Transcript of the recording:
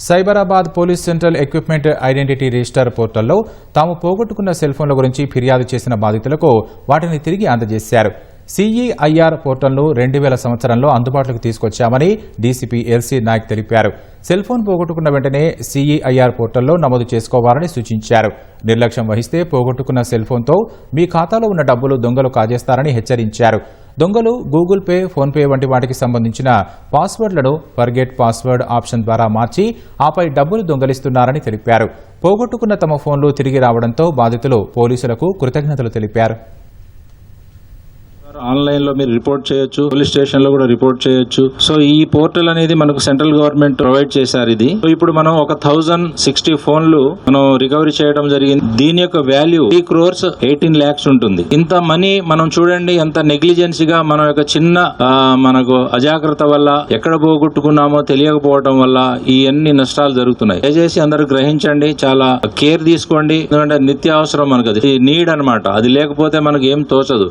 Cyberabad police central equipment identity register పోర్టల్లో తాము పోగొట్టుకున్న సెల్ ఫోన్ల గురించి ఫిర్యాదు చేసిన బాధితులకు వాటిని తిరిగి అందజేశారు. CEIR పోర్టల్ను 2000 సంవత్సరంలో అందుబాటులోకి తీసుకొచ్చామని డీసీపీ ఎల్సీ నాయక్ తెలిపారు. సెల్ ఫోన్ పోగొట్టుకున్న వెంటనే CEIR పోర్టల్లో నమోదు చేసుకోవాలని సూచించారు. నిర్లక్ష్యం వహిస్తే పోగొట్టుకున్న సెల్ ఫోన్తో మీ ఖాతాలో ఉన్న డబ్బులు దొంగలు కాజేస్తారని హెచ్చరించారు. దొంగలు గూగుల్ పే, ఫోన్పే వంటి వాటికి సంబంధించిన పాస్వర్డ్లను ఫర్గెట్ పాస్వర్డ్ ఆప్షన్ ద్వారా మార్చి ఆపై డబ్బులు దొంగలిస్తున్నారని తెలిపారు. పోగొట్టుకున్న తమ ఫోన్లు తిరిగి రావడంతో బాధితులు పోలీసులకు కృతజ్ఞతలు తెలిపారు. ఆన్లైన్ లో మీరు రిపోర్ట్ చేయొచ్చు, పోలీస్ స్టేషన్ లో కూడా రిపోర్ట్ చేయొచ్చు. సో ఈ పోర్టల్ అనేది మనకు సెంట్రల్ గవర్నమెంట్ ప్రొవైడ్ చేశారు. ఇది సో ఇప్పుడు మనం ఒక 1060 ఫోన్లు మనం రికవరీ చేయడం జరిగింది. దీని యొక్క వాల్యూ 3 crores 18 lakhs ఉంటుంది. ఇంత మనీ మనం చూడండి ఎంత నెగ్లిజెన్సీగా మన యొక్క చిన్న మనకు అజాగ్రత్త వల్ల ఎక్కడ పోగొట్టుకున్నామో తెలియకపోవడం వల్ల ఈ అన్ని నష్టాలు జరుగుతున్నాయి. దయచేసి అందరూ గ్రహించండి, చాలా కేర్ తీసుకోండి. ఎందుకంటే నిత్యావసరం మనకు అది నీడ్ అన్నమాట. అది లేకపోతే మనకు ఏం తోచదు.